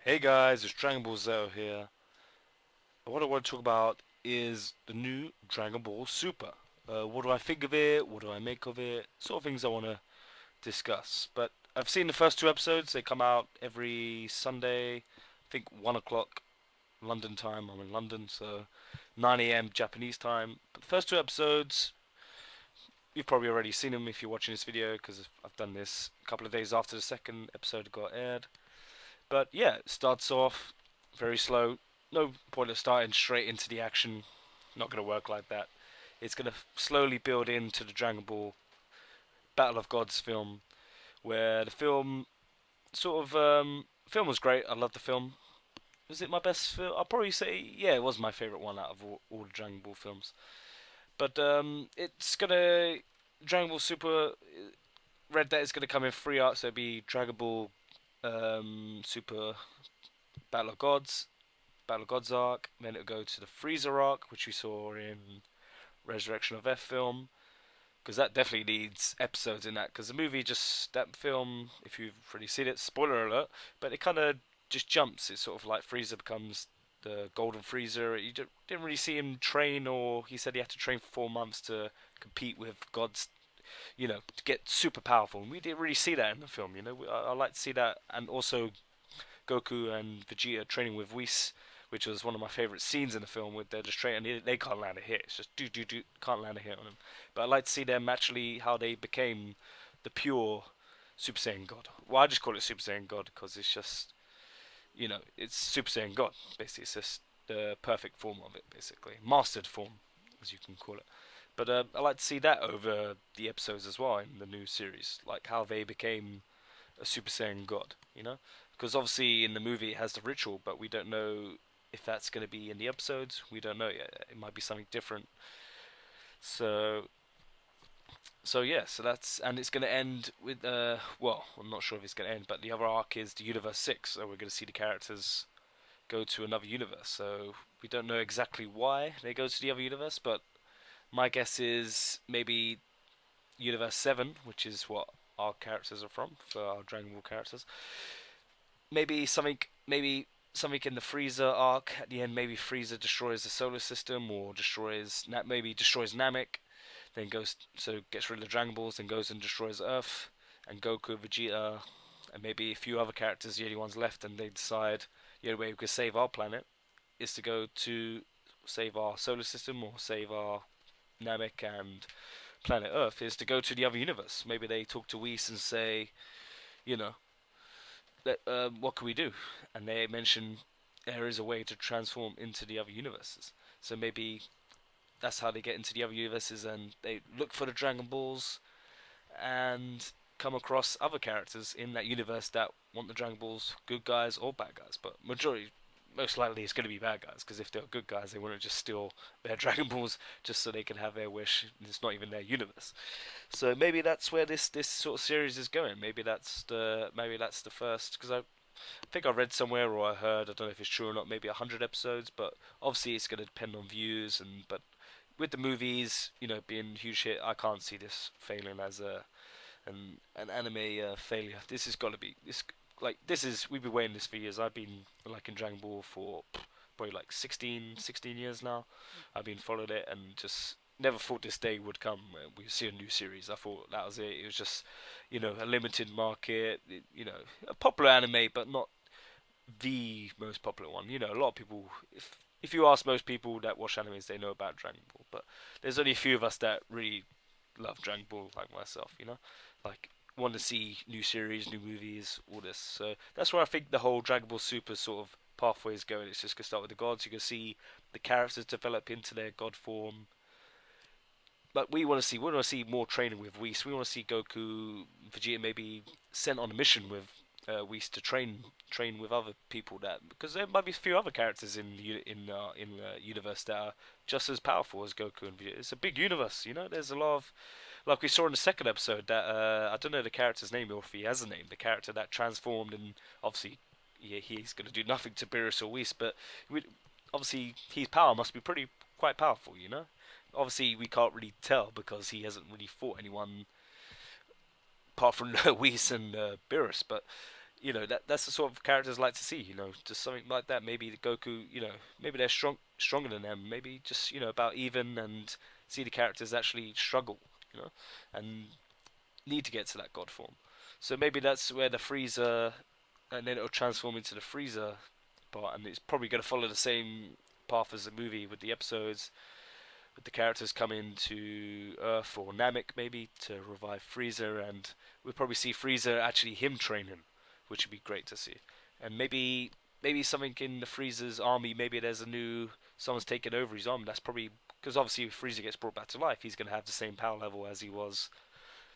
Hey guys, it's Dragon Ball Zero here. What I want to talk about is the new Dragon Ball Super. What do I think of it? What do I make of it? Sort of things I want to discuss. But I've seen the first two episodes. They come out every Sunday, I think 1 o'clock London time. I'm in London, so 9 a.m. Japanese time. But the first two episodes, you've probably already seen them if you're watching this video because I've done this a couple of days after the second episode got aired. But yeah, it starts off very slow. No point of starting straight into the action. Not going to work like that. It's going to slowly build into the Dragon Ball Battle of Gods film, where the film film was great. I loved the film. Was it my best film? I'll probably say yeah, it was my favorite one out of all the Dragon Ball films. But it's gonna Dragon Ball Super. Read that it's gonna come in three arcs. So it'll be Dragon Ball Super Battle of Gods, Battle of Gods arc, then it'll go to the Freezer arc, which we saw in Resurrection of F film, because that definitely needs episodes in that. Because the movie just that film, if you've already seen it, spoiler alert, but it kind of just jumps. It's sort of like Freezer becomes the Golden Freezer. You didn't really see him train, or he said he had to train for 4 months to compete with gods. To get super powerful. And we didn't really see that in the film. I like to see that, and also Goku and Vegeta training with Whis, which was one of my favorite scenes in the film. With they're just training, they can't land a hit. It's just do can't land a hit on them. But I like to see them actually how they became the pure Super Saiyan God. Well, I just call it Super Saiyan God because it's just it's Super Saiyan God. Basically, it's just the perfect form of it. Basically, mastered form, as you can call it. But I like to see that over the episodes as well in the new series, like how they became a Super Saiyan God. Because obviously in the movie it has the ritual, but we don't know if that's going to be in the episodes. We don't know yet. It might be something different. So yeah, so that's and it's going to end with well, I'm not sure if it's going to end, but the other arc is the Universe 6, so we're going to see the characters go to another universe. So we don't know exactly why they go to the other universe, but my guess is maybe Universe 7, which is what our characters are from for our Dragon Ball characters. Maybe something in the Frieza arc at the end. Maybe Frieza destroys the solar system, or destroys Namek, then gets rid of the Dragon Balls, then goes and destroys Earth, and Goku, Vegeta, and maybe a few other characters, the only ones left, and they decide the only way we can save our planet is to go to save our solar system or save our Namek and planet Earth is to go to the other universe. Maybe they talk to Whis and say, you know, what can we do? And they mention there is a way to transform into the other universes. So maybe that's how they get into the other universes, and they look for the Dragon Balls and come across other characters in that universe that want the Dragon Balls, good guys or bad guys. But most likely, it's going to be bad guys because if they're good guys, they wouldn't just steal their Dragon Balls just so they can have their wish. It's not even their universe. So maybe that's where this sort of series is going. Maybe that's the first, because I think I read somewhere or I heard, I don't know if it's true or not, maybe 100 episodes. But obviously it's going to depend on views, and but with the movies, being a huge hit, I can't see this failing as an anime failure. This has got to be this is we've been waiting this for years. I've been like in Dragon Ball for probably like 16 years now. I've been followed it and just never thought this day would come. We see a new series. I thought that was it. It was just a limited market. A popular anime, but not the most popular one. A lot of people, if you ask most people that watch animes, they know about Dragon Ball. But there's only a few of us that really love Dragon Ball, like myself. Like want to see new series, new movies, all this. So that's where I think the whole Dragon Ball Super sort of pathway is going. It's just gonna start with the gods. You can see the characters develop into their god form. But we want to see more training with Whis. We want to see Goku, Vegeta maybe sent on a mission with Whis to train with other people, that because there might be a few other characters in the universe that are just as powerful as Goku and Vegeta. It's a big universe. There's a lot of, like we saw in the second episode, that I don't know the character's name, or if he has a name, the character that transformed, and obviously he's going to do nothing to Beerus or Whis, but obviously his power must be quite powerful. Obviously we can't really tell because he hasn't really fought anyone apart from Whis and Beerus, but that's the sort of characters I like to see. Just something like that. Maybe the Goku. Maybe they're stronger than them. Maybe just about even, and see the characters actually struggle. And need to get to that god form. So maybe that's where the Frieza, and then it'll transform into the Frieza part, and it's probably going to follow the same path as the movie with the episodes, with the characters coming to Earth or Namek maybe to revive Frieza, and we'll probably see Frieza actually him training, which would be great to see. And maybe something in the Frieza's army. Maybe there's a new someone's taken over his army. That's probably because obviously if Frieza gets brought back to life, he's going to have the same power level as he was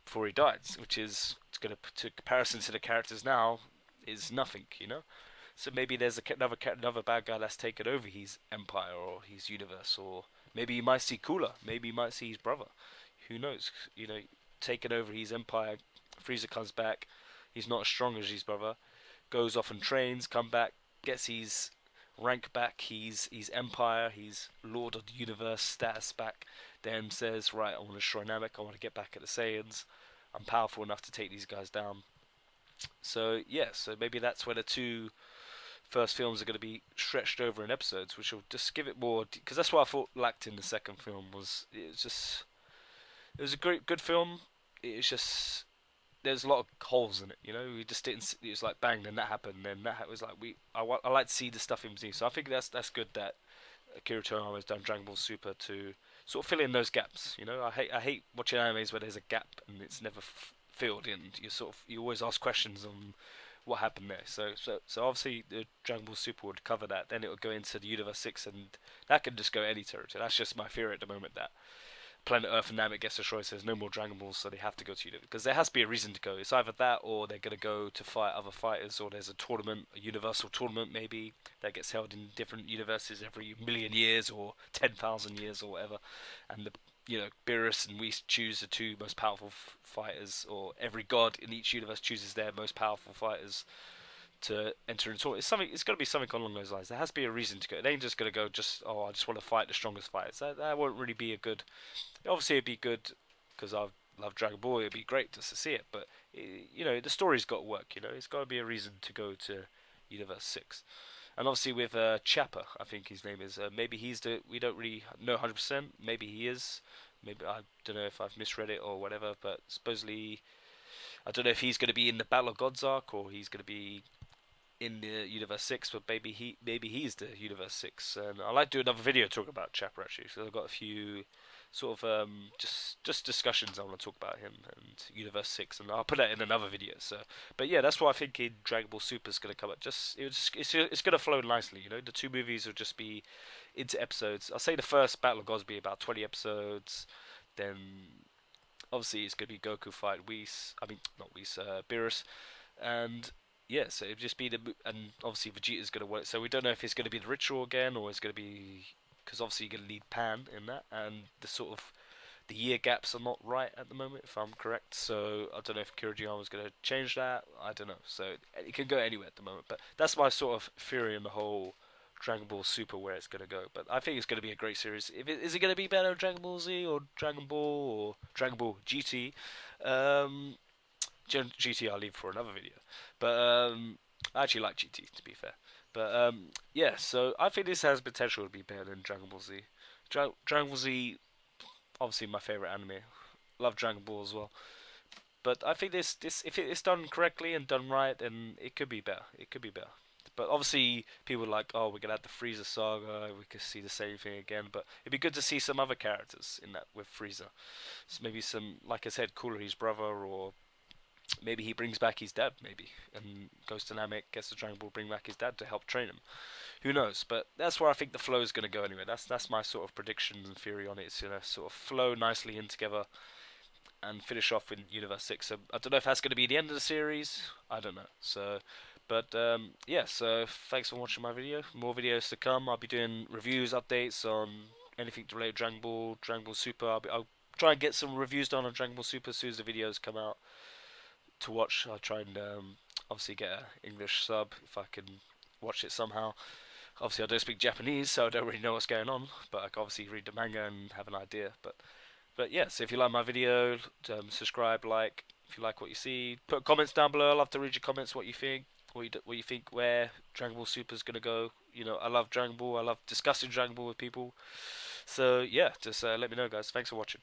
before he died, which is it's going to comparison to the characters now is nothing. So maybe there's another bad guy that's taken over his empire or his universe, or maybe you might see Cooler, maybe you might see his brother. Who knows? Taking over his empire. Frieza comes back. He's not as strong as his brother. Goes off and trains. Come back. Gets his rank back. His empire. His Lord of the Universe status back. Then says, right, I want to destroy Namek. I want to get back at the Saiyans. I'm powerful enough to take these guys down. So yeah, so maybe that's where the two first films are going to be stretched over in episodes, which will just give it more. Because that's what I thought lacked in the second film. It was a good film. It's just there's a lot of holes in it. We just didn't. It was like bang, then that happened, then that was like I like to see the stuff in between. So I think that's good that Akira Toriyama has done Dragon Ball Super to sort of fill in those gaps. I hate watching animes where there's a gap and it's never filled in. You always ask questions on what happened there. So obviously the Dragon Ball Super would cover that. Then it would go into the Universe 6, and that could just go any territory. That's just my theory at the moment, that Planet Earth and Namek gets destroyed, so there's no more Dragon Balls, so they have to go to Universe. Because there has to be a reason to go. It's either that, or they're going to go to fight other fighters, or there's a tournament, a universal tournament maybe, that gets held in different universes every million years, or 10,000 years, or whatever. And Beerus and Whis choose the two most powerful fighters, or every god in each universe chooses their most powerful fighters to enter into it. It's got to be something along those lines. There has to be a reason to go. It ain't just going to go I just want to fight the strongest fighters. That won't really be a good. Obviously, it'd be good because I love Dragon Ball. It'd be great just to see it, but the story's got to work. It's got to be a reason to go to Universe 6. And obviously with Chapper, I think his name is. Maybe he's we don't really know 100%. Maybe he is. Maybe I don't know if I've misread it or whatever. But supposedly, I don't know if he's going to be in the Battle of Gods arc or he's going to be in the Universe 6, but maybe he's the Universe 6. And I'd like to do another video talking about Chapper actually, so I've got a few sort of just discussions I want to talk about him and Universe 6, and I'll put that in another video. So, but yeah, that's what I think in Dragon Ball Super is going to come up. It's going to flow nicely. The two movies will just be into episodes. I'll say the first Battle of Gods will be about 20 episodes, then obviously it's going to be Goku fight Whis. I mean, not Whis, Beerus, and yeah, so it'd just be and obviously Vegeta's going to work. So we don't know if it's going to be the ritual again, or it's going to be because obviously you're going to need Pan in that, and the year gaps are not right at the moment, if I'm correct. So I don't know if Kiriyama's going to change that. I don't know. So it can go anywhere at the moment, but that's my sort of theory in the whole Dragon Ball Super where it's going to go. But I think it's going to be a great series. Is it going to be better than Dragon Ball Z or Dragon Ball or Dragon Ball GT? GT I'll leave for another video, but I actually like GT to be fair. But yeah, so I think this has potential to be better than Dragon Ball Z. Dragon Ball Z, obviously my favorite anime. Love Dragon Ball as well. But I think this if it's done correctly and done right, then it could be better. It could be better. But obviously, people are like, oh, we're gonna have the Frieza saga. We could see the same thing again. But it'd be good to see some other characters in that with Frieza. So maybe some, like I said, Cooler, his brother, or maybe he brings back his dad, maybe, and goes to Namek, gets the Dragon Ball, bring back his dad to help train him. Who knows? But that's where I think the flow is going to go anyway. That's my sort of prediction and theory on it. It's going to sort of flow nicely in together and finish off in Universe 6. So I don't know if that's going to be the end of the series. I don't know. So, but yeah, so thanks for watching my video. More videos to come. I'll be doing reviews, updates on anything related to Dragon Ball Super. I'll try and get some reviews done on Dragon Ball Super as soon as the videos come out to watch. I'll try and obviously get an English sub if I can watch it somehow. Obviously, I don't speak Japanese, so I don't really know what's going on, but I can obviously read the manga and have an idea. But yeah, so if you like my video, subscribe, like, If you like what you see, put comments down below. I love to read your comments. What you think? What you think? Where Dragon Ball Super is gonna go? You know, I love Dragon Ball. I love discussing Dragon Ball with people. So yeah, just let me know, guys. Thanks for watching.